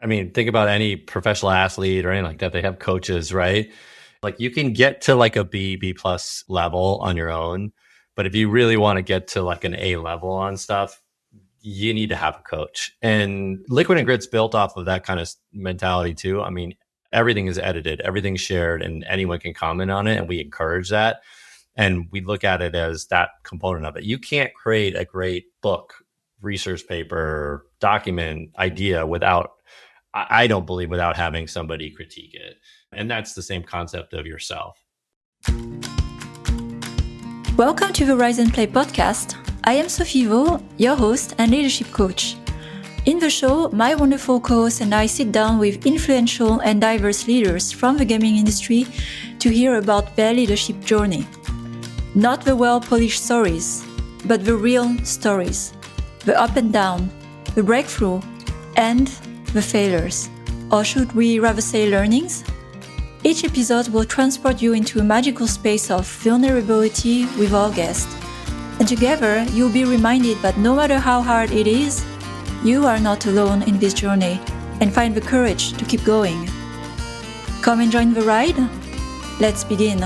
I mean, think about any professional athlete or anything like that. They have coaches, right? Like you can get to like a B plus level on your own. But if you really want to get to like an A level on stuff, you need to have a coach. And Liquid and Grit's built off of that kind of mentality too. I mean, everything is edited, everything's shared, and anyone can comment on it. And we encourage that. And we look at it as that component of it. You can't create a great book, research paper, document, idea without, I don't believe, without having somebody critique it. And that's the same concept of yourself. Welcome to the Rise and Play podcast. I am Sophie Vaux, your host and leadership coach. In the show, my wonderful co-host and I sit down with influential and diverse leaders from the gaming industry to hear about their leadership journey. Not the well-polished stories, but the real stories. The up and down, the breakthrough, and the failures. Or should we rather say learnings? Each episode will transport you into a magical space of vulnerability with our guest. And together, you'll be reminded that no matter how hard it is, you are not alone in this journey and find the courage to keep going. Come and join the ride. Let's begin.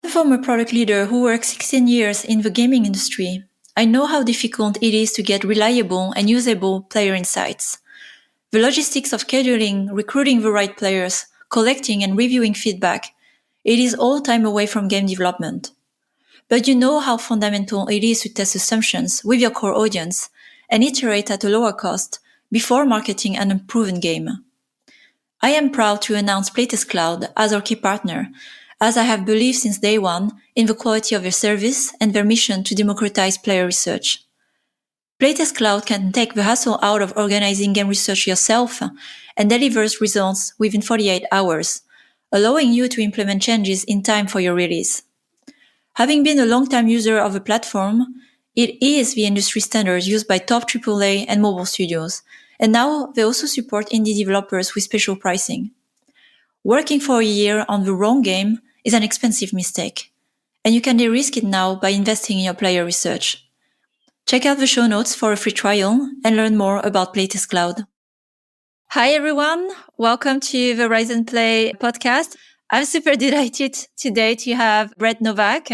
A former product leader who worked 16 years in the gaming industry, I know how difficult it is to get reliable and usable player insights. The logistics of scheduling, recruiting the right players, collecting and reviewing feedback, it is all time away from game development. But you know how fundamental it is to test assumptions with your core audience and iterate at a lower cost before marketing an unproven game. I am proud to announce Playtest Cloud as our key partner, as I have believed since day one in the quality of their service and their mission to democratize player research. Playtest Cloud can take the hassle out of organizing game research yourself and delivers results within 48 hours, allowing you to implement changes in time for your release. Having been a long-time user of the platform, it is the industry standard used by top AAA and mobile studios, and now they also support indie developers with special pricing. Working for a year on the wrong game is an expensive mistake, and you can de-risk it now by investing in your player research. Check out the show notes for a free trial and learn more about Playtest Cloud. Hi, everyone. Welcome to the Rise and Play podcast. I'm super delighted today to have Brett Nowak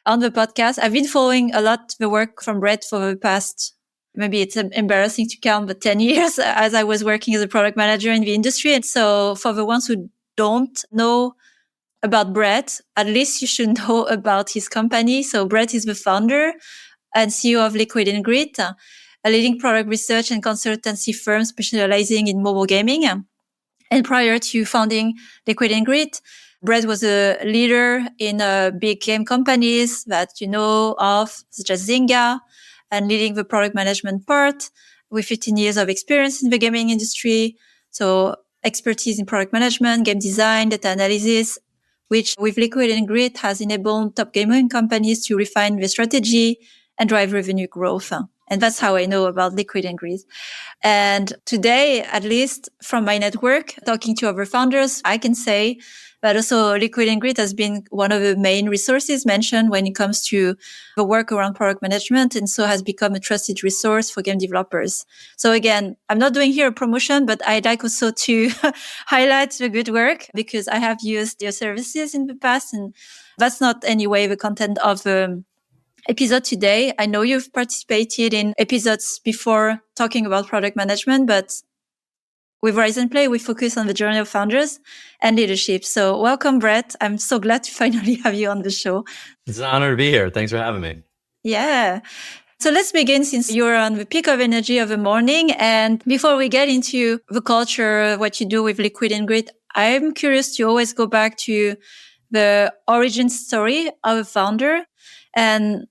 on the podcast. I've been following a lot the work from Brett for the past, maybe it's embarrassing to count, but 10 years as I was working as a product manager in the industry. And so for the ones who don't know about Brett, at least you should know about his company. So Brett is the founder and CEO of Liquid and Grit, a leading product research and consultancy firm specializing in mobile gaming. And prior to founding Liquid and Grit, Brett was a leader in big game companies that you know of, such as Zynga, and leading the product management part with 15 years of experience in the gaming industry. So expertise in product management, game design, data analysis, which with Liquid and Grit has enabled top gaming companies to refine their strategy and drive revenue growth. And that's how I know about Liquid and Grit. And today, at least from my network, talking to other founders, I can say that also Liquid and Grit has been one of the main resources mentioned when it comes to the work around product management, and so has become a trusted resource for game developers. So again, I'm not doing here a promotion, but I'd like also to highlight the good work because I have used your services in the past, and that's not anyway the content of the episode today. I know you've participated in episodes before talking about product management, but with Rise and Play, we focus on the journey of founders and leadership. So welcome, Brett. I'm so glad to finally have you on the show. It's an honor to be here. Thanks for having me. Yeah. So let's begin since you're on the peak of energy of the morning. And before we get into the culture, what you do with Liquid and Grit, I'm curious to always go back to the origin story of a founder. And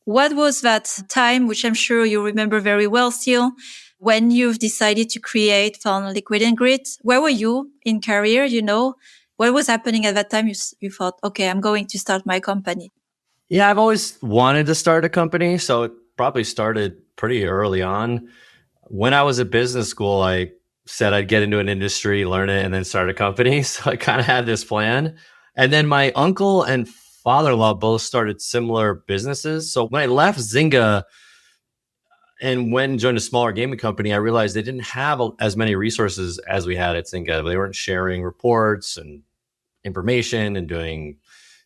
what was that time, which I'm sure you remember very well still, when you've decided to found Liquid and Grit? Where were you in career? You know, what was happening at that time? You thought, okay, I'm going to start my company. Yeah, I've always wanted to start a company. So it probably started pretty early on. When I was at business school, I said I'd get into an industry, learn it, and then start a company. So I kind of had this plan. And then my uncle and father-in-law both started similar businesses. So when I left Zynga, And when joined a smaller gaming company, I realized they didn't have as many resources as we had at Zynga. They weren't sharing reports and information and doing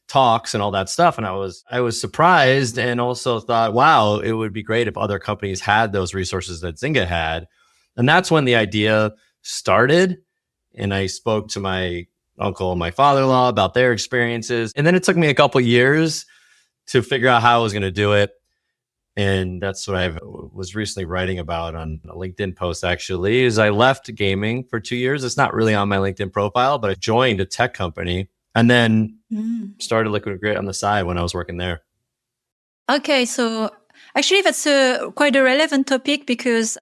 talks and all that stuff. And I was surprised, and also thought, wow, it would be great if other companies had those resources that Zynga had. And that's when the idea started. And I spoke to my uncle and my father-in-law about their experiences. And then it took me a couple years to figure out how I was going to do it. And that's what I was recently writing about on a LinkedIn post, actually, is I left gaming for 2 years. It's not really on my LinkedIn profile, but I joined a tech company and then started Liquid Grit on the side when I was working there. Okay, so actually that's quite a relevant topic, because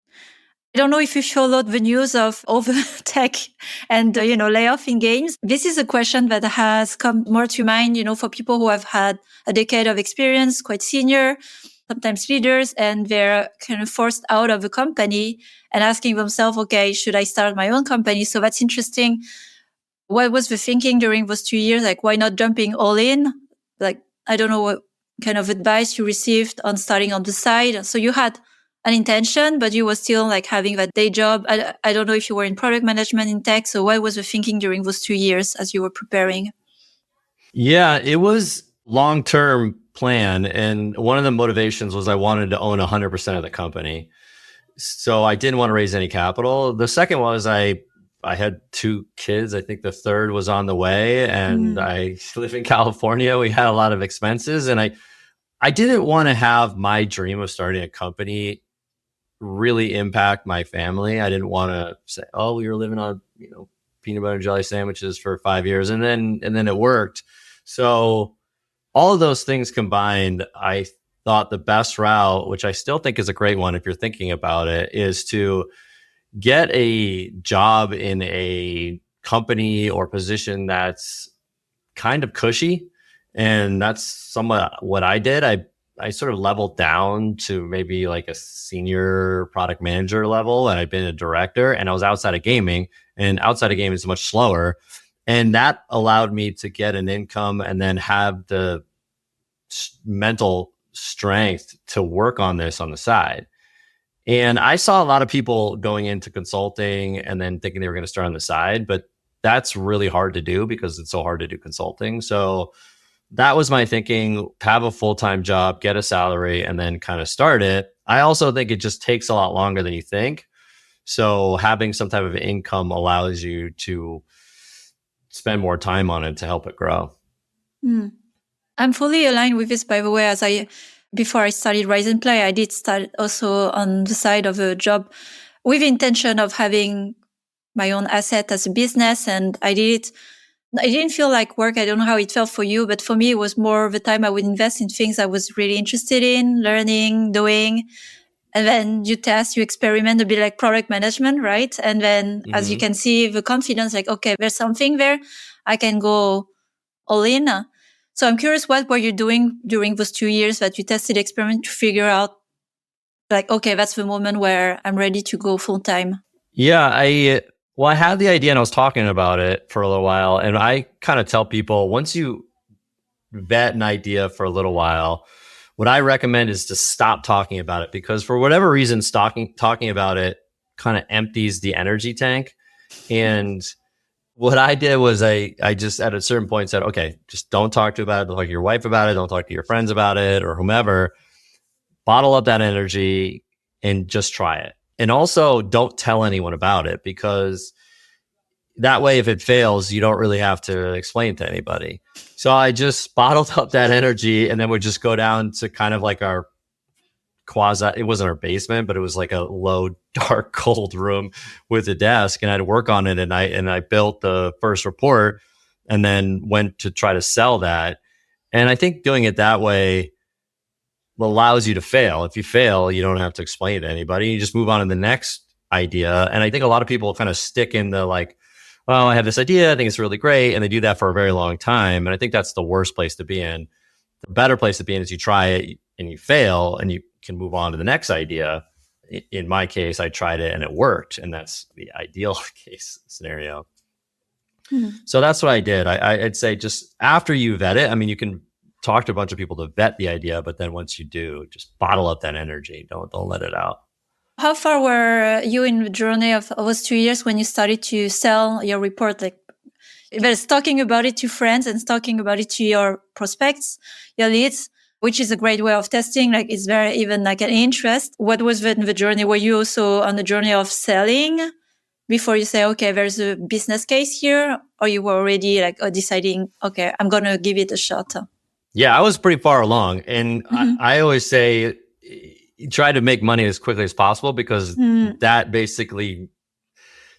I don't know if you followed the news of all the tech and, layoff in games. This is a question that has come more to mind, for people who have had a decade of experience, quite senior, sometimes leaders, and they're kind of forced out of the company and asking themselves, okay, should I start my own company? So that's interesting. What was the thinking during those 2 years? Like, why not jumping all in? Like, I don't know what kind of advice you received on starting on the side. So you had an intention, but you were still like having that day job. I don't know if you were in product management in tech. So what was the thinking during those 2 years as you were preparing? Yeah, it was long-term plan. And one of the motivations was I wanted to own 100% of the company. So I didn't want to raise any capital. The second was I had 2 kids. I think the third was on the way, and I live in California. We had a lot of expenses, and I didn't want to have my dream of starting a company really impact my family. I didn't want to say, oh, we were living on, peanut butter and jelly sandwiches for 5 years, and then it worked. So all of those things combined, I thought the best route, which I still think is a great one if you're thinking about it, is to get a job in a company or position that's kind of cushy. And that's somewhat what I did. I sort of leveled down to maybe like a senior product manager level, and I've been a director, and I was outside of gaming, and outside of gaming is much slower. And that allowed me to get an income and then have the mental strength to work on this on the side. And I saw a lot of people going into consulting and then thinking they were going to start on the side, but that's really hard to do because it's so hard to do consulting. So that was my thinking: have a full-time job, get a salary, and then kind of start it. I also think it just takes a lot longer than you think. So having some type of income allows you to spend more time on it to help it grow. I'm fully aligned with this, by the way. Before I started Rise and Play, I did start also on the side of a job with the intention of having my own asset as a business. And I didn't feel like work. I don't know how it felt for you, but for me, it was more of the time I would invest in things I was really interested in, learning, doing. And then you test, you experiment, a bit like product management, right? And then as you can see, the confidence, like, okay, there's something there. I can go all in. So I'm curious, what were you doing during those 2 years that you tested, experiment to figure out, like, okay, that's the moment where I'm ready to go full time? Yeah, I had the idea and I was talking about it for a little while. And I kind of tell people, once you vet an idea for a little while, what I recommend is to stop talking about it, because for whatever reason, talking about it kind of empties the energy tank. And what I did was I just at a certain point said, okay, just don't talk about it. Don't talk to your wife about it. Don't talk to your friends about it or whomever. Bottle up that energy and just try it. And also don't tell anyone about it, because that way, if it fails, you don't really have to explain to anybody. So I just bottled up that energy, and then would just go down to kind of like our it wasn't our basement, but it was like a low, dark, cold room with a desk, and I'd work on it. And I built the first report and then went to try to sell that. And I think doing it that way allows you to fail. If you fail, you don't have to explain it to anybody. You just move on to the next idea. And I think a lot of people kind of stick in the like, well, I have this idea, I think it's really great. And they do that for a very long time. And I think that's the worst place to be in. The better place to be in is you try it and you fail and you can move on to the next idea. In my case, I tried it and it worked. And that's the ideal case scenario. So that's what I did. I'd say just after you vet it, I mean, you can talk to a bunch of people to vet the idea. But then once you do, just bottle up that energy. Don't let it out. How far were you in the journey of those 2 years when you started to sell your report? Like, there's talking about it to friends and talking about it to your prospects, your leads, which is a great way of testing. Like, it's very even like an interest. What was the journey? Were you also on the journey of selling before you say, okay, there's a business case here? Or you were already like deciding, okay, I'm going to give it a shot? Yeah, I was pretty far along. And I always say, try to make money as quickly as possible, because that basically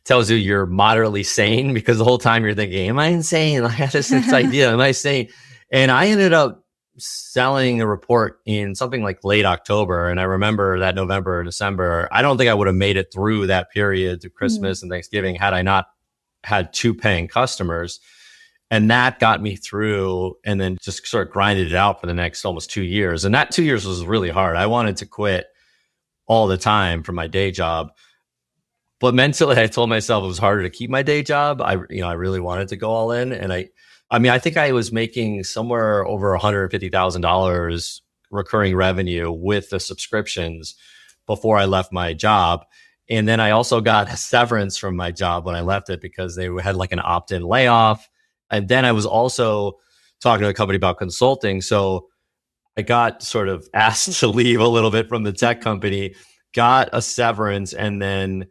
tells you you're moderately sane, because the whole time you're thinking, am I insane? I had this idea. Am I sane? And I ended up selling a report in something like late October. And I remember that November, December, I don't think I would have made it through that period to Christmas and Thanksgiving had I not had 2 paying customers. And that got me through, and then just sort of grinded it out for the next almost 2 years. And that 2 years was really hard. I wanted to quit all the time from my day job. But mentally, I told myself it was harder to keep my day job. I really wanted to go all in. And I think I was making somewhere over $150,000 recurring revenue with the subscriptions before I left my job. And then I also got a severance from my job when I left it, because they had like an opt-in layoff. And then I was also talking to a company about consulting. So I got sort of asked to leave a little bit from the tech company, got a severance, and then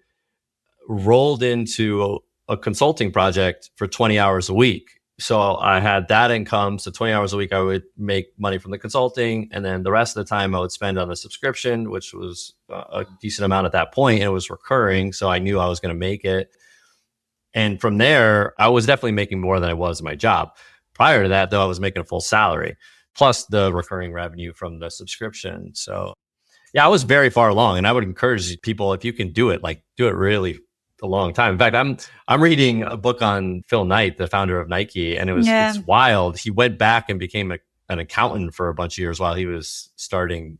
rolled into a consulting project for 20 hours a week. So I had that income. So 20 hours a week, I would make money from the consulting. And then the rest of the time I would spend on the subscription, which was a decent amount at that point. And it was recurring. So I knew I was going to make it. And from there, I was definitely making more than I was in my job. Prior to that, though, I was making a full salary plus the recurring revenue from the subscription. So yeah, I was very far along, and I would encourage people, if you can do it, like do it really a long time. In fact, I'm reading a book on Phil Knight, the founder of Nike, and it's wild. He went back and became an accountant for a bunch of years while he was starting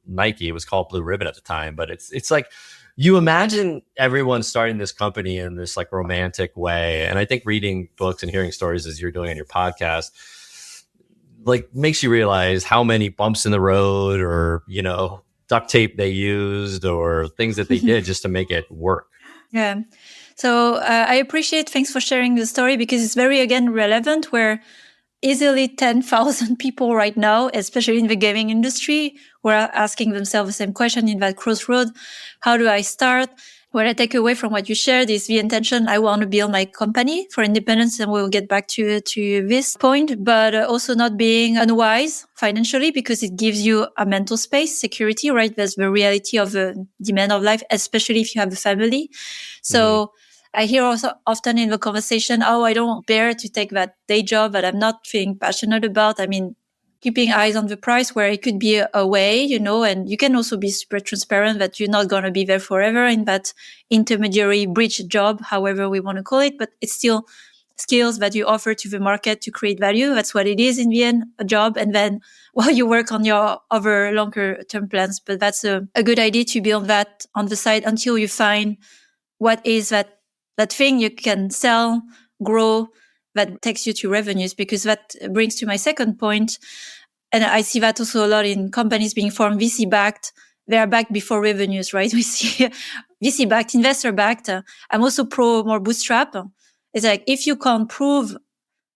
Nike. It was called Blue Ribbon at the time, but it's like, you imagine everyone starting this company in this like romantic way. And I think reading books and hearing stories as you're doing on your podcast, like makes you realize how many bumps in the road or, duct tape they used or things that they did just to make it work. Yeah. So I appreciate, thanks for sharing the story, because it's very, again, relevant, where easily 10,000 people right now, especially in the gaming industry, who are asking themselves the same question in that crossroad. How do I start? What I take away from what you shared is the intention. I want to build my company for independence, and we'll get back to this point, but also not being unwise financially, because it gives you a mental space, security, right? There's the reality of the demand of life, especially if you have a family. So I hear also often in the conversation, I don't bear to take that day job that I'm not feeling passionate about. I mean, keeping eyes on the price, where it could be a way, and you can also be super transparent that you're not going to be there forever in that intermediary bridge job, however we want to call it, but it's still skills that you offer to the market to create value. That's what it is in the end, a job. And then while you work on your other longer term plans, but that's a good idea to build that on the side until you find what is that thing you can sell, grow, that takes you to revenues, because that brings to my second point. And I see that also a lot in companies being formed VC backed. They are backed before revenues, right? We see VC backed, investor backed. I'm also pro more bootstrap. It's like, if you can't prove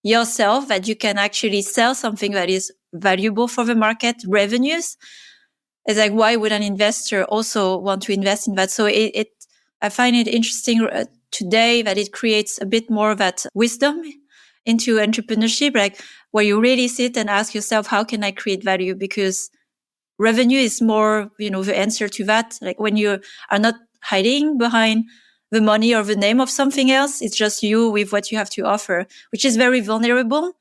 yourself that you can actually sell something that is valuable for the market, revenues, it's like, why would an investor also want to invest in that? So I find it interesting today that it creates a bit more of that wisdom into entrepreneurship, like where you really sit and ask yourself, how can I create value? Because revenue is more, the answer to that. Like when you are not hiding behind the money or the name of something else, it's just you with what you have to offer, which is very vulnerable.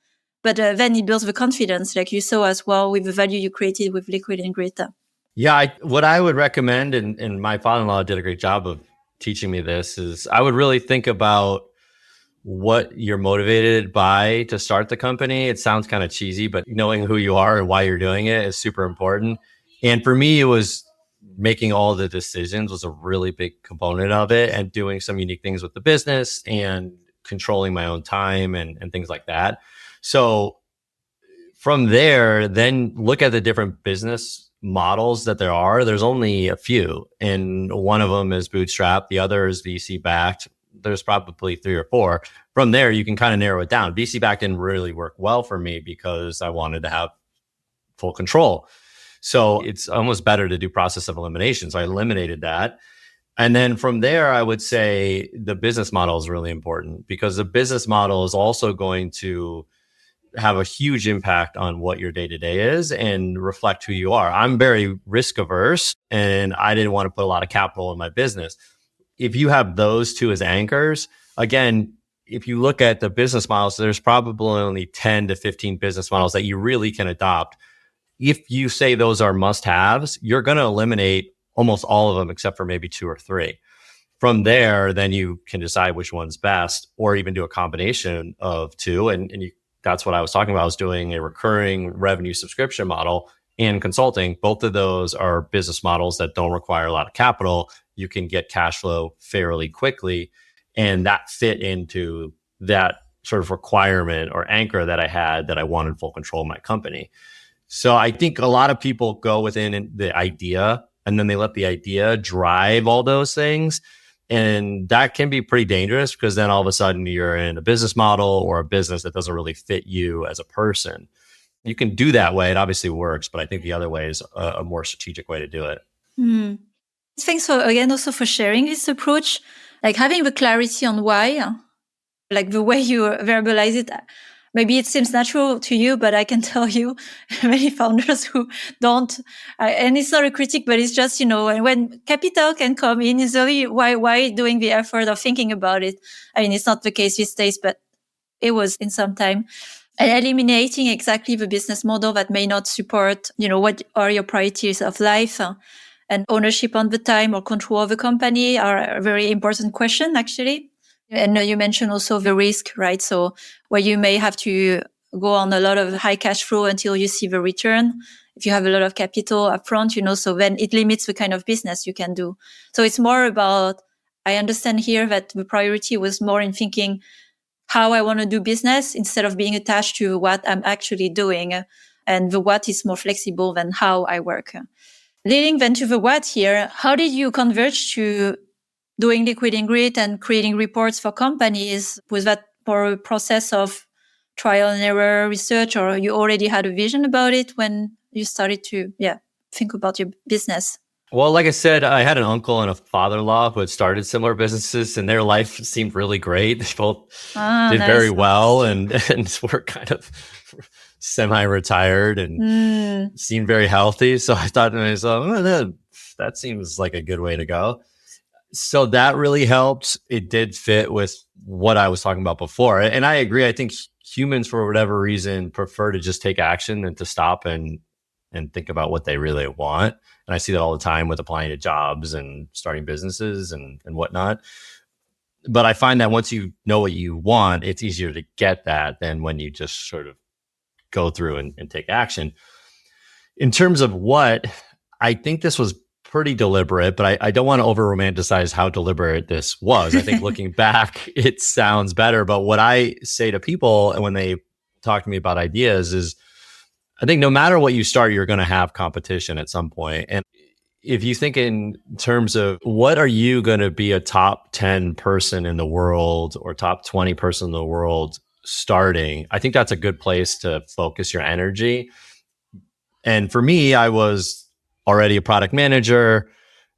But then it builds the confidence, like you saw as well with the value you created with Liquid and Greta. Yeah, what I would recommend, and my father-in-law did a great job of teaching me this, is I would really think about what you're motivated by to start the company. It sounds kind of cheesy, but knowing who you are and why you're doing it is super important. And for me, it was making all the decisions was a really big component of it, and doing some unique things with the business and controlling my own time and things like that. So From there, then look at the different business models that there are. There's only a few, and one of them is Bootstrap. The other is VC backed. There's probably 3 or 4. From there, you can kind of narrow it down. VC backed didn't really work well for me because I wanted to have full control. So it's almost better to do process of elimination. So I eliminated that. And then from there, I would say the business model is really important, because the business model is also going to have a huge impact on what your day to day is and reflect who you are. I'm very risk averse, and I didn't want to put a lot of capital in my business. If you have those two as anchors, again, if you look at the business models, there's probably only 10 to 15 business models that you really can adopt. If you say those are must haves, you're going to eliminate almost all of them except for maybe 2 or 3. From there, then you can decide which one's best, or even do a combination of 2. And that's what I was talking about. I was doing a recurring revenue subscription model and consulting. Both of those are business models that don't require a lot of capital. You can get cash flow fairly quickly. And that fit into that sort of requirement or anchor that I had, that I wanted full control of my company. So I think a lot of people go within the idea, and then they let the idea drive all those things. And that can be pretty dangerous, because then all of a sudden you're in a business model or a business that doesn't really fit you as a person. You can do that way. It obviously works, but I think the other way is a more strategic way to do it. Mm. Thanks for, again, also for sharing this approach, like having the clarity on why, like the way you verbalize it. Maybe it seems natural to you, but I can tell you many founders who don't, and it's not a critique, but it's just, when capital can come in easily, why doing the effort of thinking about it? I mean, it's not the case these days, but it was in some time. And eliminating exactly the business model that may not support, what are your priorities of life, and ownership on the time or control of the company are a very important question, actually. And you mentioned also the risk, right? So where you may have to go on a lot of high cash flow until you see the return. If you have a lot of capital upfront, so then it limits the kind of business you can do. So it's more about, I understand here that the priority was more in thinking how I want to do business instead of being attached to what I'm actually doing. And the what is more flexible than how I work. Leading then to the what here, how did you converge to doing liquid ingrid and creating reports for companies? Was that more a process of trial and error research, or you already had a vision about it when you started to think about your business? Well, like I said, I had an uncle and a father-in-law who had started similar businesses, and their life seemed really great. They both did nice. very well, and were kind of semi-retired and seemed very healthy. So I thought to myself, that seems like a good way to go. So that really helped. It did fit with what I was talking about before. And I agree. I think humans, for whatever reason, prefer to just take action than to stop and think about what they really want. And I see that all the time with applying to jobs and starting businesses and whatnot. But I find that once you know what you want, it's easier to get that than when you just sort of go through and take action. In terms of what, I think this was pretty deliberate, but I don't want to over romanticize how deliberate this was. I think looking back, it sounds better. But what I say to people, and when they talk to me about ideas, is I think no matter what you start, you're going to have competition at some point. And if you think in terms of what are you going to be a top 10 person in the world or top 20 person in the world starting, I think that's a good place to focus your energy. And for me, I was already a product manager,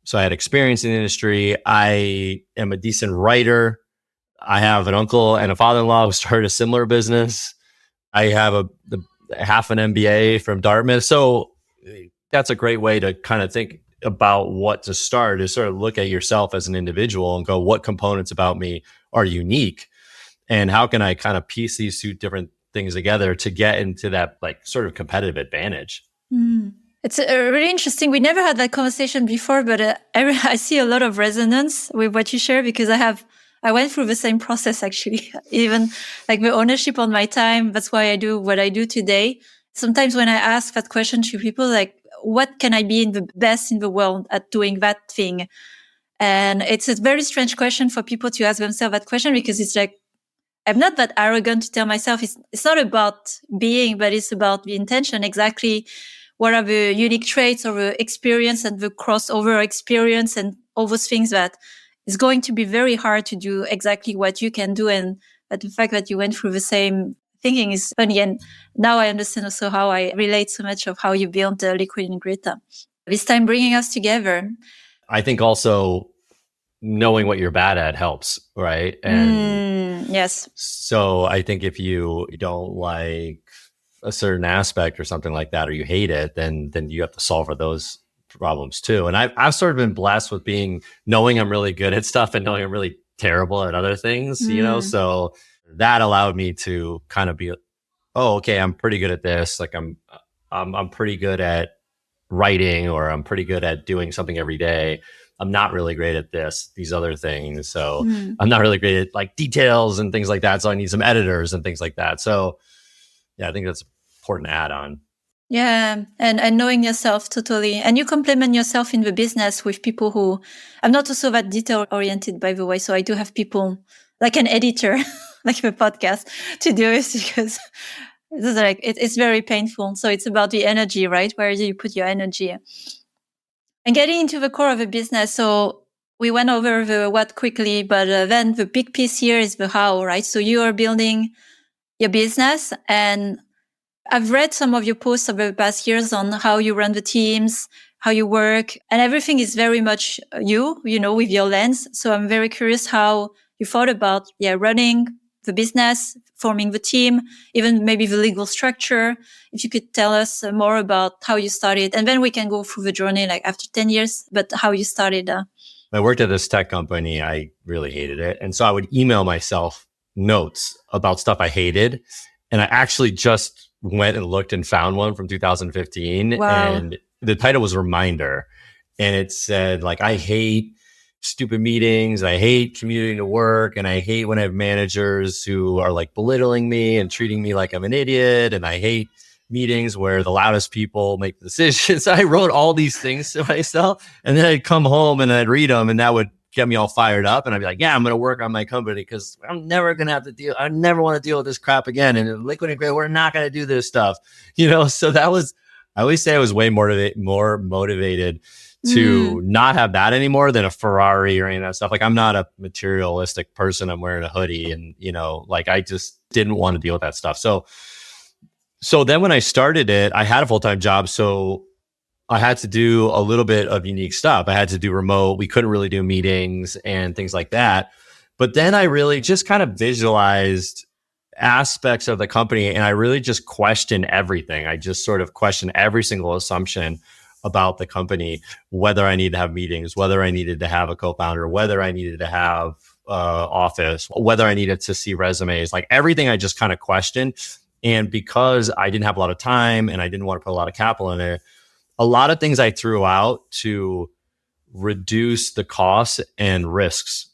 so I had experience in the industry. I am a decent writer. I have an uncle and a father-in-law who started a similar business. I have half an MBA from Dartmouth. So that's a great way to kind of think about what to start, is sort of look at yourself as an individual and go, what components about me are unique? And how can I kind of piece these two different things together to get into that like sort of competitive advantage? It's really interesting. We never had that conversation before, but I see a lot of resonance with what you share, because I went through the same process, actually, even like the ownership on my time. That's why I do what I do today. Sometimes when I ask that question to people, like, what can I be in the best in the world at doing that thing? And it's a very strange question for people to ask themselves that question, because it's like, I'm not that arrogant to tell myself it's not about being, but it's about the intention. Exactly what are the unique traits or the experience and the crossover experience and all those things that is going to be very hard to do exactly what you can do. And but the fact that you went through the same thinking is funny. And now I understand also how I relate so much of how you built Liquid and Greta. This time bringing us together. I think also knowing what you're bad at helps, right? And yes. So I think if you don't like a certain aspect or something like that, or you hate it, then you have to solve for those problems too. And I've sort of been blessed with knowing I'm really good at stuff and knowing I'm really terrible at other things, you know? So that allowed me to kind of be, oh, okay, I'm pretty good at this. Like I'm pretty good at writing, or I'm pretty good at doing something every day. I'm not really great at these other things. So I'm not really great at like details and things like that. So I need some editors and things like that. So yeah, I think that's an important add-on. Yeah, and knowing yourself totally. And you complement yourself in the business with people who, I'm not also that detail oriented, by the way. So I do have people like an editor, like the podcast, to do this because it's very painful. So it's about the energy, right? Where do you put your energy? And getting into the core of the business. So we went over the what quickly, but then the big piece here is the how, right? So you are building your business, and I've read some of your posts over the past years on how you run the teams, how you work, and everything is very much you know, with your lens. So I'm very curious how you thought about, running the business, forming the team, even maybe the legal structure. If you could tell us more about how you started, and then we can go through the journey, like after 10 years, but how you started. I worked at this tech company. I really hated it. And so I would email myself notes about stuff I hated. And I actually just went and looked and found one from 2015. Wow. And the title was Reminder. And it said, like, I hate stupid meetings. I hate commuting to work. And I hate when I have managers who are like belittling me and treating me like I'm an idiot. And I hate meetings where the loudest people make the decisions. I wrote all these things to myself, and then I'd come home and I'd read them, and that would get me all fired up. And I'd be like, yeah, I'm going to work on my company because I'm never going to have to I never want to deal with this crap again. And in Liquid and Gray, we're not going to do this stuff, you know? So I always say I was way more motivated to not have that anymore than a Ferrari or any of that stuff. Like, I'm not a materialistic person. I'm wearing a hoodie, and, you know, like, I just didn't want to deal with that stuff. So then when I started it, I had a full-time job. So I had to do a little bit of unique stuff. I had to do remote. We couldn't really do meetings and things like that. But then I really just kind of visualized aspects of the company, and I really just questioned everything. I just sort of questioned every single assumption about the company, whether I needed to have meetings, whether I needed to have a co-founder, whether I needed to have office, whether I needed to see resumes, like everything I just kind of questioned. And because I didn't have a lot of time and I didn't want to put a lot of capital in it, a lot of things I threw out to reduce the costs and risks.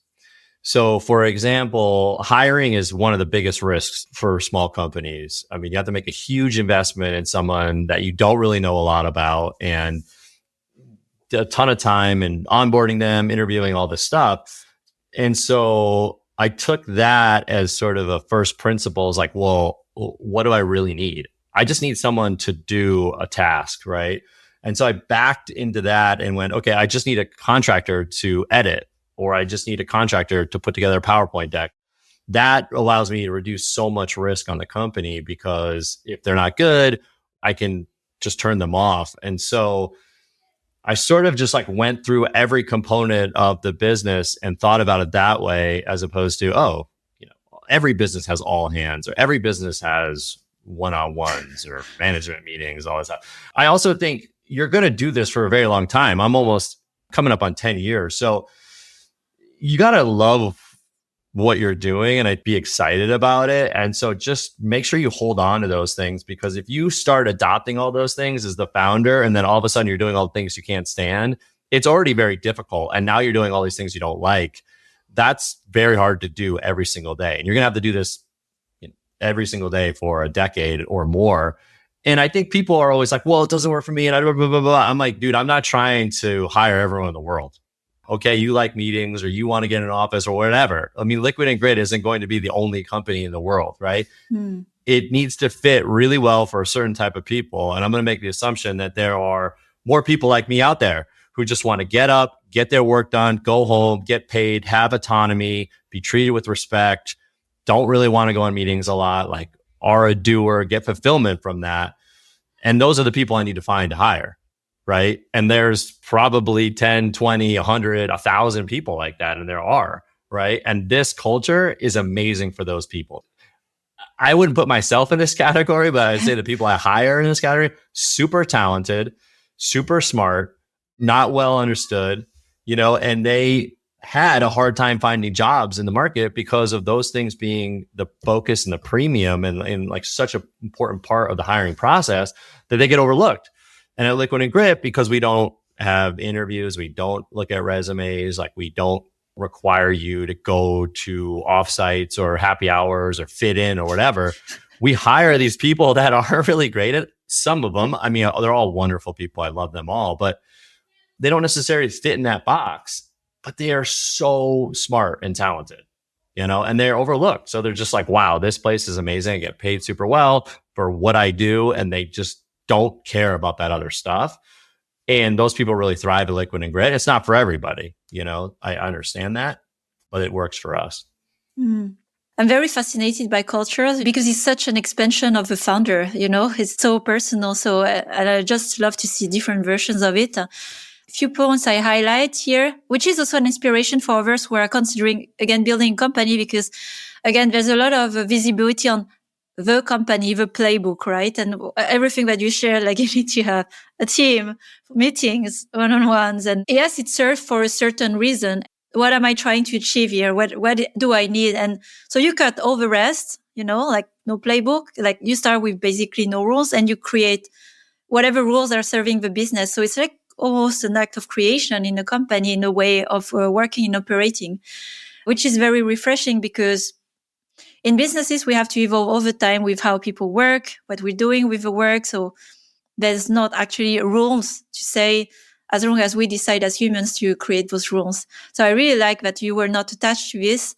So, for example, hiring is one of the biggest risks for small companies. I mean, you have to make a huge investment in someone that you don't really know a lot about, and a ton of time in onboarding them, interviewing, all this stuff. And so I took that as sort of a first principles, like, well, what do I really need? I just need someone to do a task, right? And so I backed into that and went, okay, I just need a contractor to edit, or I just need a contractor to put together a PowerPoint deck. That allows me to reduce so much risk on the company, because if they're not good, I can just turn them off. And so I sort of just like went through every component of the business and thought about it that way, as opposed to, oh, you know, every business has all hands, or every business has one-on-ones or management meetings, all that stuff. I also think you're going to do this for a very long time. I'm almost coming up on 10 years. So you got to love what you're doing and I'd be excited about it. And so just make sure you hold on to those things, because if you start adopting all those things as the founder, and then all of a sudden you're doing all the things you can't stand, it's already very difficult. And now you're doing all these things you don't like. That's very hard to do every single day. And you're going to have to do this every single day for a decade or more. And I think people are always like, well, it doesn't work for me. And blah, blah, blah, blah. I'm like, dude, I'm not trying to hire everyone in the world. Okay, you like meetings or you want to get in an office or whatever. I mean, Liquid and Grid isn't going to be the only company in the world, right? Mm. It needs to fit really well for a certain type of people. And I'm going to make the assumption that there are more people like me out there who just want to get up, get their work done, go home, get paid, have autonomy, be treated with respect, don't really want to go on meetings a lot, like are a doer, get fulfillment from that. And those are the people I need to find to hire, right? And there's probably 10, 20, 100, 1,000 people like that. And there are, right? And this culture is amazing for those people. I wouldn't put myself in this category, but I'd say the people I hire in this category, super talented, super smart, not well understood, and they had a hard time finding jobs in the market because of those things being the focus and the premium and like such an important part of the hiring process that they get overlooked. And at Liquid and Grit, because we don't have interviews, we don't look at resumes, like we don't require you to go to offsites or happy hours or fit in or whatever. We hire these people that are really great at some of them. I mean, they're all wonderful people. I love them all, but they don't necessarily fit in that box, but they are so smart and talented, and they're overlooked. So they're just like, wow, this place is amazing. I get paid super well for what I do. And they just don't care about that other stuff. And those people really thrive at Liquid and Grit. It's not for everybody, I understand that, but it works for us. Mm. I'm very fascinated by cultures because it's such an expansion of the founder, it's so personal. So and I just love to see different versions of it. A few points I highlight here, which is also an inspiration for others who are considering, again, building a company, because, again, there's a lot of visibility on the company, the playbook, right? And everything that you share, like you need to have a team, meetings, one-on-ones. And yes, it serves for a certain reason. What am I trying to achieve here? What do I need? And so you cut all the rest, like no playbook, like you start with basically no rules and you create whatever rules are serving the business. So it's like almost an act of creation in a company, in a way of working and operating, which is very refreshing because in businesses, we have to evolve all the time with how people work, what we're doing with the work. So there's not actually rules to say, as long as we decide as humans to create those rules. So I really like that you were not attached to this.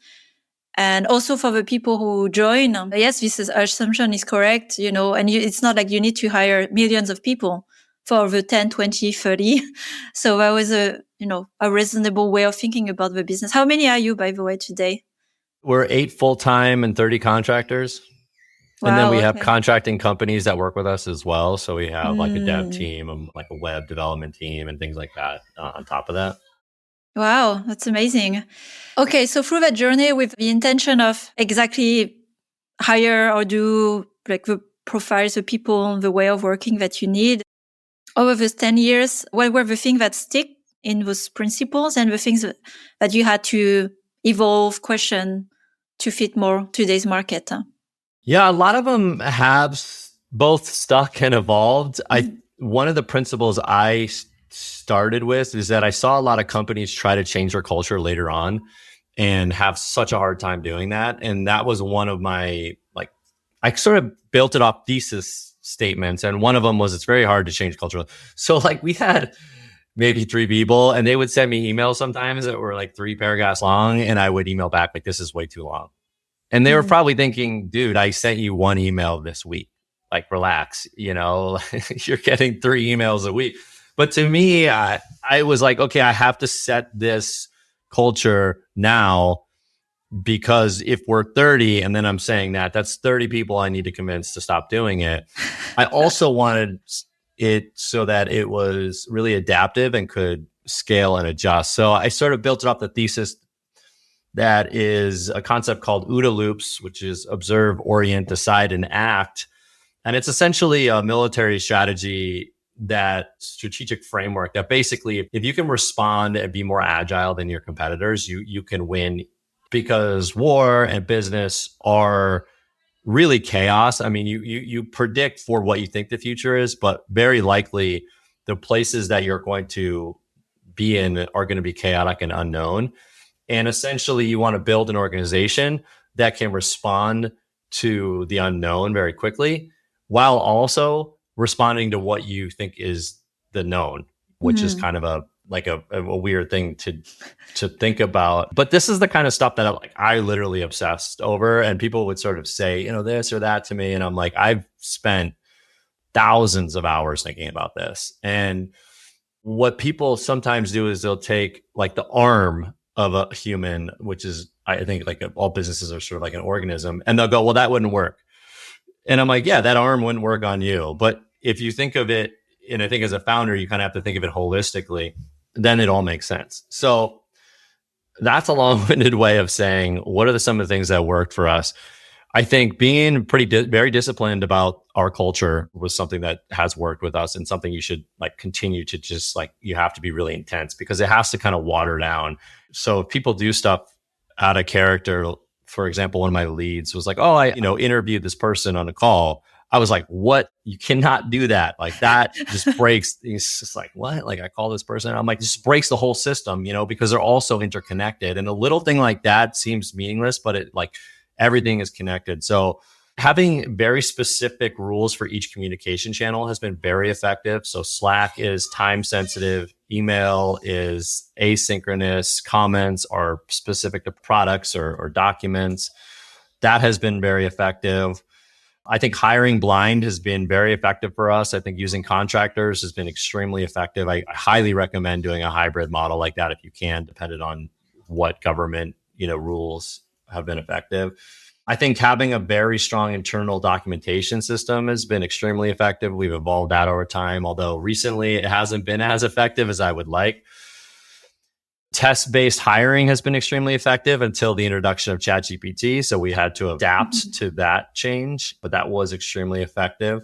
And also for the people who join, yes, this assumption is correct, and it's not like you need to hire millions of people for the 10, 20, 30. So that was a reasonable way of thinking about the business. How many are you, by the way, today? We're 8 full-time and 30 contractors. Wow, and then we have okay. contracting companies that work with us as well. So we have like a dev team, like a web development team and things like that on top of that. Wow, that's amazing. Okay, so through that journey with the intention of exactly hire or do like the profiles, the people, the way of working that you need, over those 10 years, what were the things that stick in those principles and the things that you had to evolve, question to fit more today's market? Yeah, a lot of them have both stuck and evolved. One of the principles I started with is that I saw a lot of companies try to change their culture later on and have such a hard time doing that. And that was one of my, I sort of built it off thesis statements. And one of them was, it's very hard to change culture. So we had maybe 3 people and they would send me emails sometimes that were like 3 paragraphs long. And I would email back like, this is way too long. And they were probably thinking, dude, I sent you 1 email this week. Like, relax, you're getting 3 emails a week. But to me, I was like, okay, I have to set this culture now, because if we're 30 and then I'm saying that's 30 people I need to convince to stop doing it. I also wanted it so that it was really adaptive and could scale and adjust. So I sort of built it off the thesis that is a concept called OODA loops, which is observe, orient, decide, and act. And it's essentially a military strategic framework that basically, if you can respond and be more agile than your competitors, you can win, because war and business are really chaos. I mean, you predict for what you think the future is, but very likely the places that you're going to be in are going to be chaotic and unknown. And essentially, you want to build an organization that can respond to the unknown very quickly, while also responding to what you think is the known, which is kind of a like a weird thing to think about. But this is the kind of stuff that I literally obsessed over, and people would sort of say, this or that to me. And I'm like, I've spent thousands of hours thinking about this. And what people sometimes do is they'll take like the arm of a human, which is, I think, like all businesses are sort of like an organism, and they'll go, well, that wouldn't work. And I'm like, yeah, that arm wouldn't work on you. But if you think of it, and I think as a founder, you kind of have to think of it holistically, then it all makes sense. So that's a long-winded way of saying, what are some of the things that worked for us? I think being very disciplined about our culture was something that has worked with us, and something you should like continue to just like, you have to be really intense because it has to kind of water down. So if people do stuff out of character, for example, one of my leads was like, oh, I interviewed this person on a call. I was like, what? You cannot do that. Like that just breaks. He's just like, what? Like I call this person. I'm like, this breaks the whole system, because they're all so interconnected. And a little thing like that seems meaningless, but it like everything is connected. So having very specific rules for each communication channel has been very effective. So Slack is time sensitive. Email is asynchronous. Comments are specific to products or documents. That has been very effective. I think hiring blind has been very effective for us. I think using contractors has been extremely effective. I highly recommend doing a hybrid model like that if you can, depending on what government, rules have been effective. I think having a very strong internal documentation system has been extremely effective. We've evolved that over time, although recently it hasn't been as effective as I would like. Test-based hiring has been extremely effective until the introduction of ChatGPT. So we had to adapt to that change, but that was extremely effective.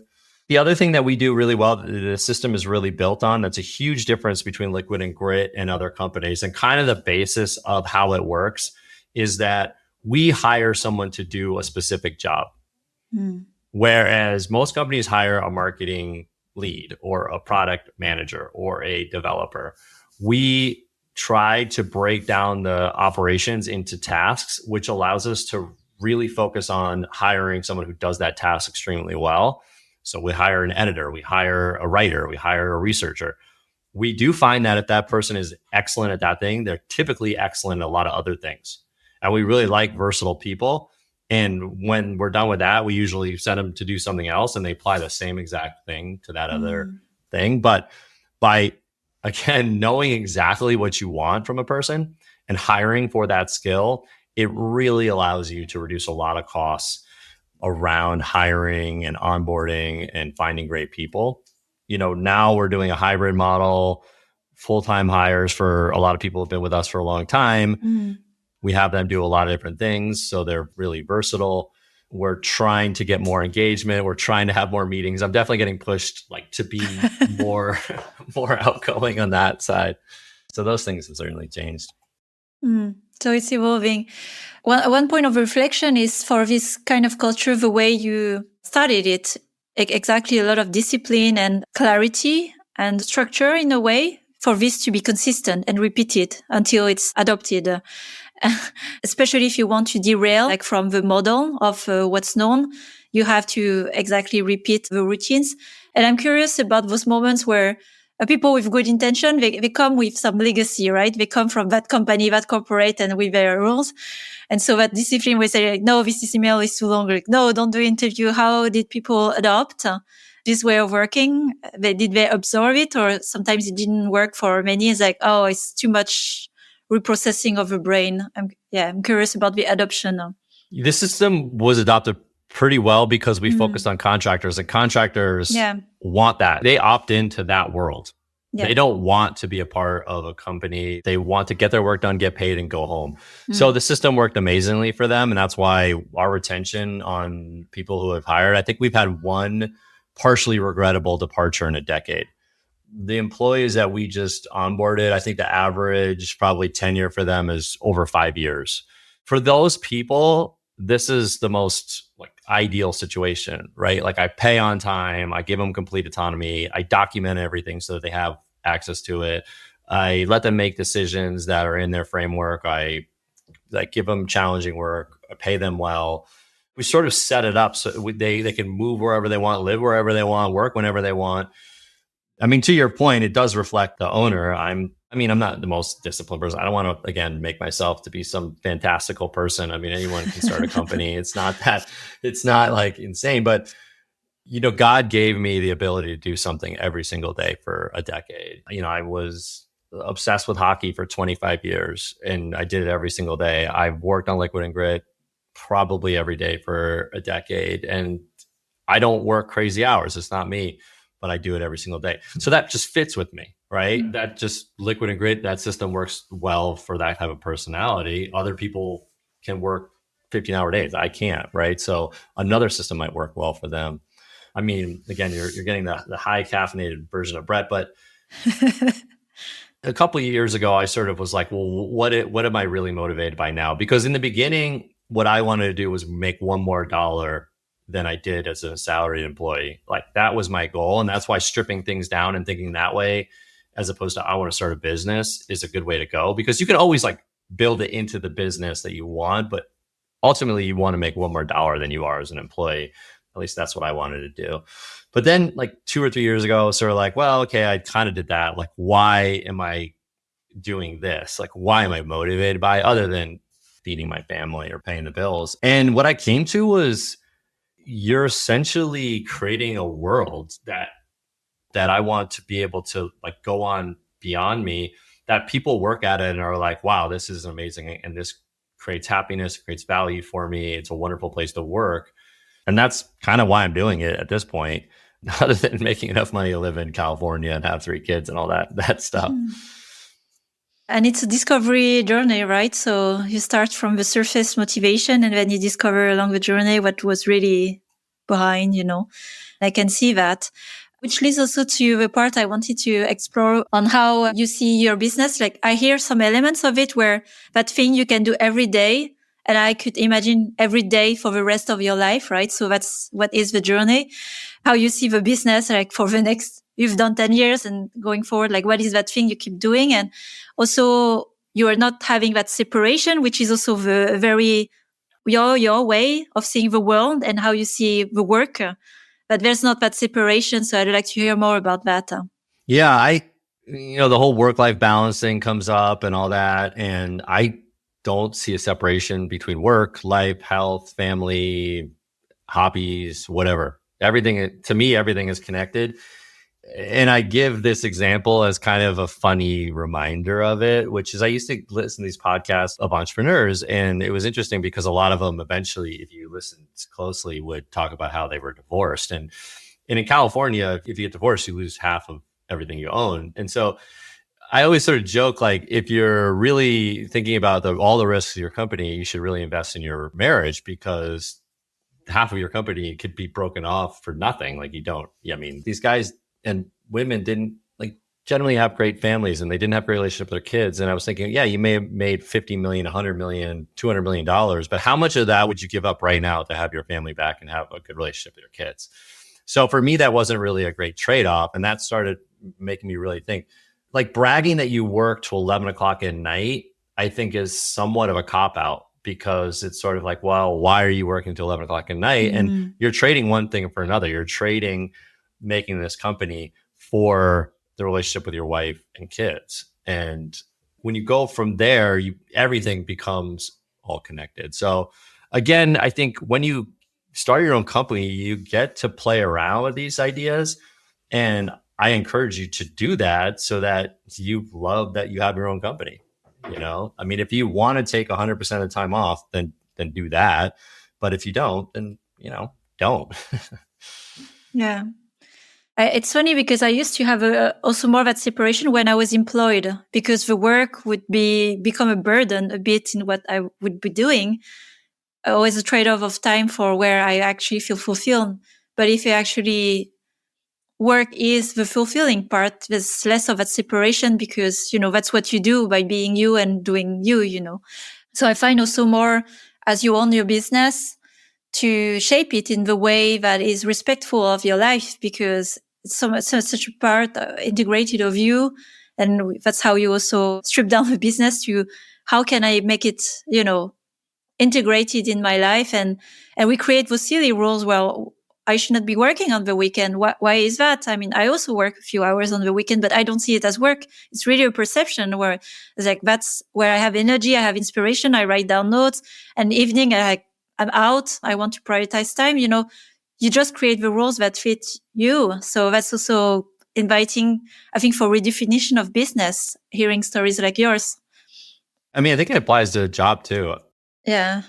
The other thing that we do really well, that the system is really built on, that's a huge difference between Liquid and Grit and other companies, and kind of the basis of how it works, is that we hire someone to do a specific job. Whereas most companies hire a marketing lead or a product manager or a developer. We try to break down the operations into tasks, which allows us to really focus on hiring someone who does that task extremely well. So we hire an editor, we hire a writer, we hire a researcher. We do find that if that person is excellent at that thing, they're typically excellent at a lot of other things. And we really like versatile people. And when we're done with that, we usually send them to do something else and they apply the same exact thing to that other thing. But by, again, knowing exactly what you want from a person and hiring for that skill, it really allows you to reduce a lot of costs around hiring and onboarding and finding great people. Now we're doing a hybrid model, full-time hires for a lot of people who have been with us for a long time. We have them do a lot of different things, so they're really versatile. We're trying to get more engagement. We're trying to have more meetings. I'm definitely getting pushed to be more outgoing on that side. So those things have certainly changed. So it's evolving. One point of reflection is for this kind of culture, the way you started it, exactly a lot of discipline and clarity and structure in a way for this to be consistent and repeated until it's adopted. Especially if you want to derail from the model of what's known, you have to exactly repeat the routines. And I'm curious about those moments where people with good intention, they come with some legacy, right? They come from that company, that corporate, and with their rules. And so that discipline will say, no, this email is too long. No, don't do interview. How did people adopt this way of working? Did they absorb it? Or sometimes it didn't work for many. It's it's too much reprocessing of the brain. I'm curious about the adoption. This system was adopted pretty well because we focused on contractors, and contractors want that. They opt into that world. Yeah. They don't want to be a part of a company. They want to get their work done, get paid, and go home. So the system worked amazingly for them. And that's why our retention on people who have hired, I think we've had one partially regrettable departure in a decade. The employees that we just onboarded, I think the average probably tenure for them is over 5 years. For those people, this is the most ideal situation, right? I pay on time, I give them complete autonomy, I document everything so that they have access to it. I let them make decisions that are in their framework. I give them challenging work, I pay them well. We sort of set it up so they can move wherever they want, live wherever they want, work whenever they want. I mean, to your point, it does reflect the owner. I'm not the most disciplined person. I don't want to, again, make myself to be some fantastical person. I mean, anyone can start a company. It's not like insane, but God gave me the ability to do something every single day for a decade. I was obsessed with hockey for 25 years and I did it every single day. I've worked on liquid and grit probably every day for a decade. And I don't work crazy hours. It's not me, but I do it every single day. So that just fits with me, right? Mm-hmm. That just liquid and grit, that system works well for that type of personality. Other people can work 15-hour days. I can't, right? So another system might work well for them. I mean, again, you're getting the high caffeinated version of Brett, but a couple of years ago, I sort of was like, well, what am I really motivated by now? Because in the beginning, what I wanted to do was make one more dollar than I did as a salaried employee. Like that was my goal. And that's why stripping things down and thinking that way, as opposed to I want to start a business, is a good way to go, because you can always like build it into the business that you want, but ultimately you want to make one more dollar than you are as an employee. At least that's what I wanted to do. But then like 2 or 3 years ago, sort of like, well, okay, I kind of did that. Like, why am I doing this? Like, why am I motivated by it other than feeding my family or paying the bills? And what I came to was, you're essentially creating a world that I want to be able to like go on beyond me, that people work at it and are like, wow, this is amazing. And this creates happiness, creates value for me. It's a wonderful place to work. And that's kind of why I'm doing it at this point, other than making enough money to live in California and have 3 kids and all that stuff. And it's a discovery journey, right? So you start from the surface motivation and then you discover along the journey what was really behind, I can see that. Which leads also to the part I wanted to explore on how you see your business. Like I hear some elements of it where that thing you can do every day, and I could imagine every day for the rest of your life, right? So that's what is the journey. How you see the business, like for the next, you've done 10 years and going forward, like what is that thing you keep doing? And also you are not having that separation, which is also the very, your way of seeing the world and how you see the work. But there's not that separation. So I'd like to hear more about that. Yeah, the whole work-life balance thing comes up and all that. And I don't see a separation between work, life, health, family, hobbies, whatever. To me, everything is connected. And I give this example as kind of a funny reminder of it, which is I used to listen to these podcasts of entrepreneurs. And it was interesting because a lot of them eventually, if you listen closely, would talk about how they were divorced. And in California, if you get divorced, you lose half of everything you own. And so I always sort of joke, like, if you're really thinking about all the risks of your company, you should really invest in your marriage, because half of your company could be broken off for nothing. Like I mean, these guys and women didn't like generally have great families, and they didn't have a great relationship with their kids. And I was thinking, yeah, you may have made 50 million, 100 million, $200 million, but how much of that would you give up right now to have your family back and have a good relationship with your kids? So for me, that wasn't really a great trade-off. And that started making me really think, like, bragging that you work till 11 o'clock at night, I think is somewhat of a cop-out, because it's sort of like, well, why are you working till 11 o'clock at night? And you're trading one thing for another. You're trading making this company for the relationship with your wife and kids. And when you go from there, everything becomes all connected. So again, I think when you start your own company, you get to play around with these ideas. And I encourage you to do that so that you love that you have your own company. I mean, if you want to take 100% of the time off, then do that. But if you don't, then, don't. Yeah. It's funny because I used to have also more of that separation when I was employed, because the work would become a burden a bit in what I would be doing. Always a trade-off of time for where I actually feel fulfilled. But if you actually work is the fulfilling part, there's less of that separation, because, that's what you do by being you and doing you. So I find also more, as you own your business, to shape it in the way that is respectful of your life, because it's such a part integrated of you. And that's how you also strip down the business to how can I make it, integrated in my life. And we create those silly rules. Well, I should not be working on the weekend. Why is that? I mean, I also work a few hours on the weekend, but I don't see it as work. It's really a perception where it's like, that's where I have energy, I have inspiration, I write down notes, and evening I'm out, I want to prioritize time. You just create the rules that fit you. So that's also inviting, I think, for redefinition of business, hearing stories like yours. I mean, I think it applies to a job too. Yeah.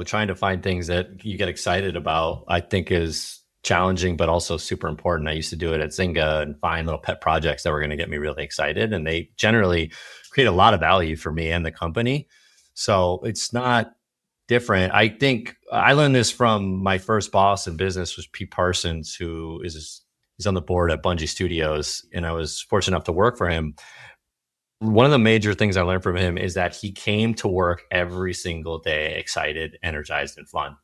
Trying to find things that you get excited about, I think is challenging, but also super important. I used to do it at Zynga and find little pet projects that were going to get me really excited. And they generally create a lot of value for me and the company. So it's not different. I think I learned this from my first boss in business was Pete Parsons, who is on the board at Bungie Studios. And I was fortunate enough to work for him. One of the major things I learned from him is that he came to work every single day excited, energized, and fun.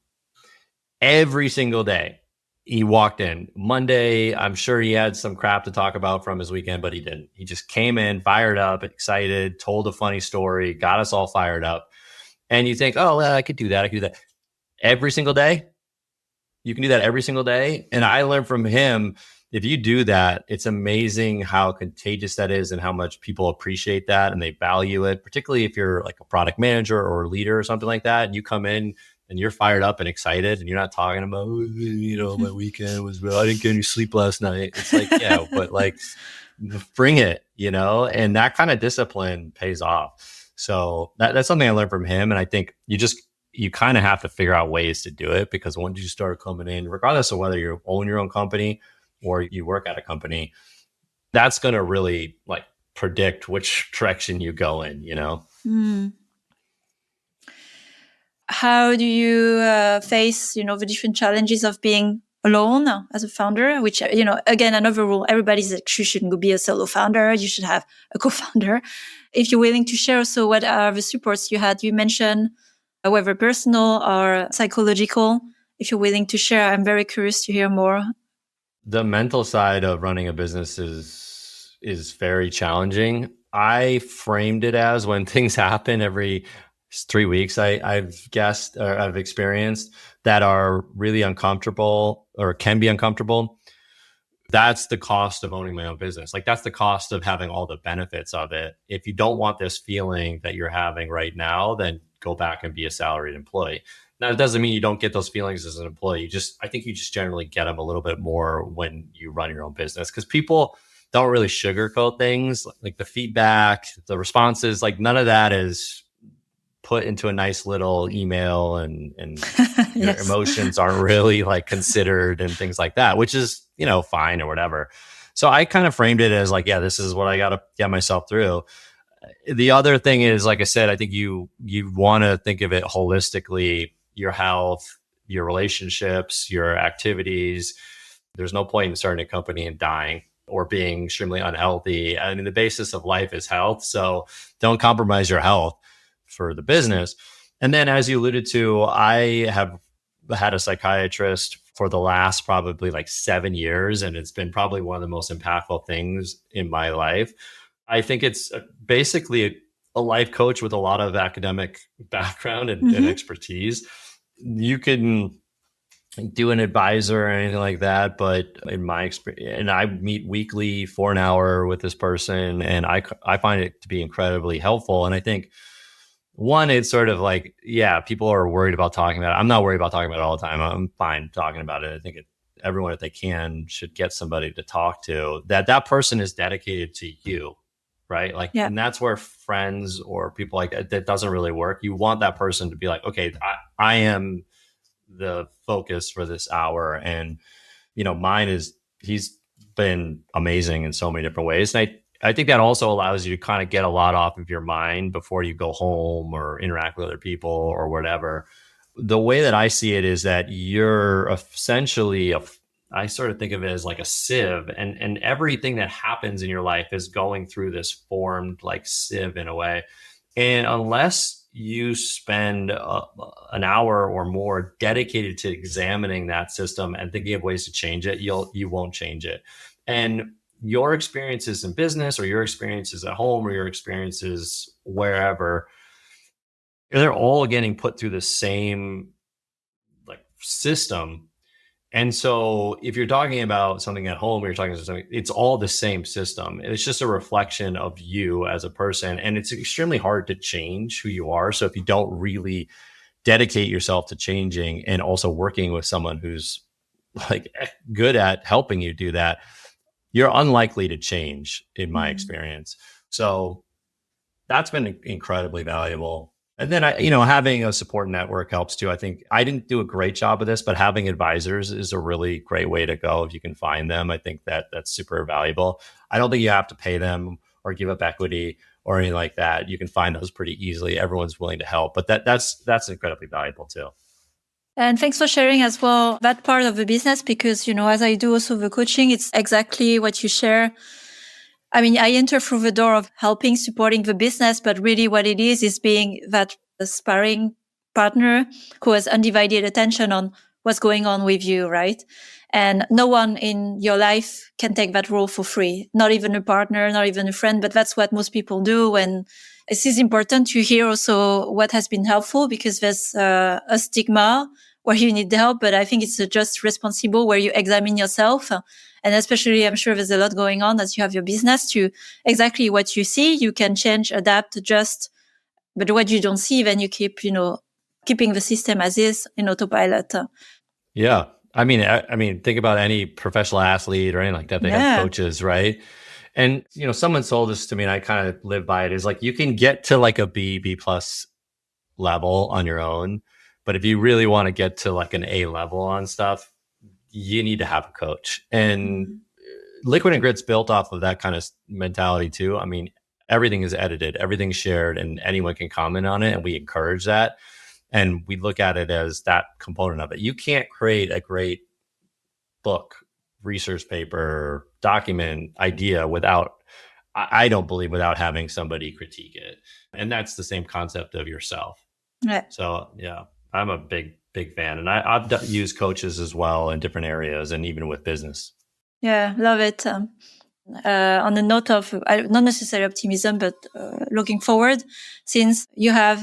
Every single day. He walked in Monday. I'm sure he had some crap to talk about from his weekend, but he didn't. He just came in fired up, excited, told a funny story, got us all fired up. And you think, oh, well, I could do that. I could do that every single day. You can do that every single day. And I learned from him, if you do that, it's amazing how contagious that is and how much people appreciate that and they value it, particularly if you're like a product manager or a leader or something like that. And you come in and you're fired up and excited and you're not talking about, my weekend was, I didn't get any sleep last night. It's like, yeah, but like bring it, and that kind of discipline pays off. So that's something I learned from him. And I think you kind of have to figure out ways to do it, because once you start coming in, regardless of whether you own your own company or you work at a company, that's going to really like predict which direction you go in, Mm. How do you face, the different challenges of being alone as a founder, which, again, another rule, everybody's like, you shouldn't be a solo founder. You should have a co-founder. If you're willing to share, so what are the supports you had? You mentioned whether personal or psychological. If you're willing to share, I'm very curious to hear more. The mental side of running a business is very challenging. I framed it as when things happen every 3 weeks, I've guessed or I've experienced that are really uncomfortable or can be uncomfortable. That's the cost of owning my own business. Like that's the cost of having all the benefits of it. If you don't want this feeling that you're having right now, then go back and be a salaried employee. Now, it doesn't mean you don't get those feelings as an employee. I think you just generally get them a little bit more when you run your own business, because people don't really sugarcoat things. Like the feedback, the responses, like none of that is put into a nice little email, and Yes. your emotions aren't really like considered and things like that, which is, fine or whatever. So I kind of framed it as like, yeah, this is what I got to get myself through. The other thing is, like I said, I think you want to think of it holistically, your health, your relationships, your activities. There's no point in starting a company and dying or being extremely unhealthy. I mean, the basis of life is health. So don't compromise your health for the business. And then, as you alluded to, I have had a psychiatrist for the last probably like 7 years, and it's been probably one of the most impactful things in my life. I think it's basically a life coach with a lot of academic background and expertise. You can do an advisor or anything like that, but in my experience, and I meet weekly for an hour with this person, and I find it to be incredibly helpful. And I think, one, it's sort of like, yeah, people are worried about talking about it. I'm not worried about talking about it all the time. I'm fine talking about it. I think everyone, if they can, should get somebody to talk to that person is dedicated to you, right? Like, yeah. And that's where friends or people like that doesn't really work. You want that person to be like, okay, I am the focus for this hour. And, mine is, he's been amazing in so many different ways. And I think that also allows you to kind of get a lot off of your mind before you go home or interact with other people or whatever. The way that I see it is that you're essentially I sort of think of it as like a sieve, and everything that happens in your life is going through this formed like sieve in a way. And unless you spend an hour or more dedicated to examining that system and thinking of ways to change it, you won't change it. And your experiences in business or your experiences at home or your experiences wherever, they're all getting put through the same like system. And so if you're talking about something at home, or you're talking about something, it's all the same system. It's just a reflection of you as a person. And it's extremely hard to change who you are. So if you don't really dedicate yourself to changing and also working with someone who's like good at helping you do that, you're unlikely to change in my experience. So that's been incredibly valuable. And then having a support network helps too. I think I didn't do a great job of this, but having advisors is a really great way to go if you can find them. I think that's super valuable. I don't think you have to pay them or give up equity or anything like that. You can find those pretty easily. Everyone's willing to help, but that's incredibly valuable too. And thanks for sharing as well that part of the business, because, as I do also the coaching, it's exactly what you share. I mean, I enter through the door of helping, supporting the business, but really what it is being that sparring partner who has undivided attention on what's going on with you, right? And no one in your life can take that role for free, not even a partner, not even a friend, but that's what most people do. And it is important to hear also what has been helpful, because there's a stigma where you need help, but I think it's just responsible where you examine yourself. And especially, I'm sure there's a lot going on as you have your business to exactly what you see, you can change, adapt, adjust. But what you don't see, then you keep, keeping the system as is in autopilot. Yeah. I mean, think about any professional athlete or anything like that. They have coaches, right? And, someone sold this to me and I kind of live by it, is like, you can get to like a B plus level on your own. But if you really want to get to like an A level on stuff, you need to have a coach. And Liquid and Grit's built off of that kind of mentality too. I mean, everything is edited, everything's shared, and anyone can comment on it. And we encourage that. And we look at it as that component of it. You can't create a great book, research paper, document, idea I don't believe, without having somebody critique it. And that's the same concept of yourself. Right. So yeah, I'm a big fan. And I've used coaches as well in different areas and even with business. Yeah, love it. On the note of not necessarily optimism, but looking forward, since you have,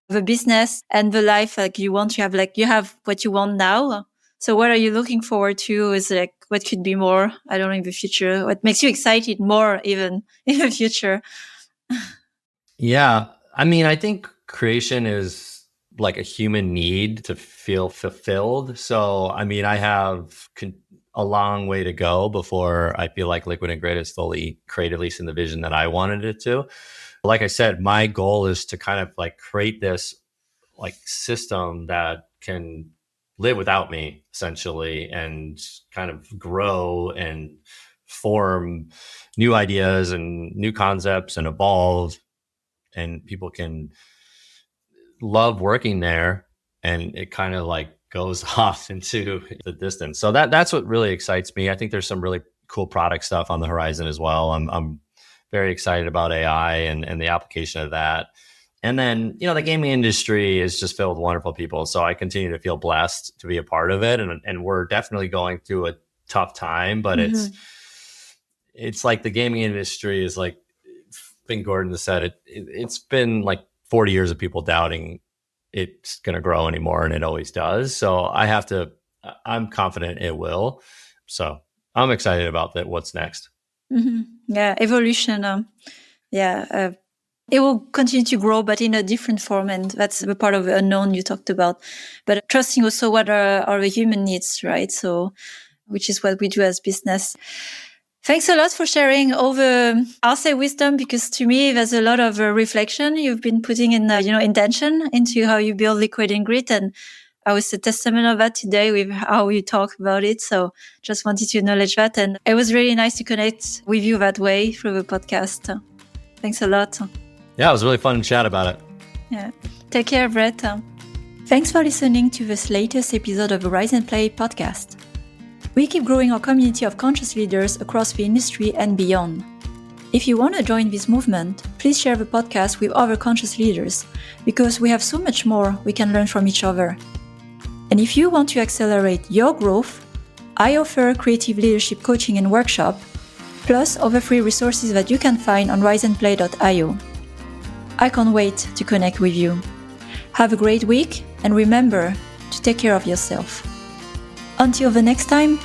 the business and the life like you want, you have what you want now. So what are you looking forward to? Is like what could be more, I don't know, in the future? What makes you excited more even in the future? Yeah. I mean, I think creation is like a human need to feel fulfilled. So, I mean, I have a long way to go before I feel like Liquid and Grit is fully created, at least in the vision that I wanted it to. Like I said, my goal is to kind of like create this like system that can live without me essentially, and kind of grow and form new ideas and new concepts and evolve, and people can love working there, and it kind of like goes off into the distance. So that's what really excites me. I think there's some really cool product stuff on the horizon as well. I'm very excited about AI and the application of that. And then, the gaming industry is just filled with wonderful people. So I continue to feel blessed to be a part of it. And we're definitely going through a tough time, but it's like the gaming industry is like Finn Gordon said, it's been like 40 years of people doubting it's going to grow anymore, and it always does. So I'm confident it will. So I'm excited about that. What's next? Yeah, evolution. It will continue to grow, but in a different form. And that's the part of the unknown you talked about. But trusting also what are the human needs, right? So, which is what we do as business. Thanks a lot for sharing all the, I'll say wisdom, because to me, there's a lot of reflection you've been putting in, intention into how you build Liquid and Grit. And I was a testament of that today with how you talk about it. So just wanted to acknowledge that. And it was really nice to connect with you that way through the podcast. Thanks a lot. Yeah, it was really fun to chat about it. Yeah. Take care, Brett. Thanks for listening to this latest episode of the Rise and Play podcast. We keep growing our community of conscious leaders across the industry and beyond. If you want to join this movement, please share the podcast with other conscious leaders, because we have so much more we can learn from each other. And if you want to accelerate your growth, I offer creative leadership coaching and workshop, plus other free resources that you can find on riseandplay.io. I can't wait to connect with you. Have a great week, and remember to take care of yourself. Until the next time,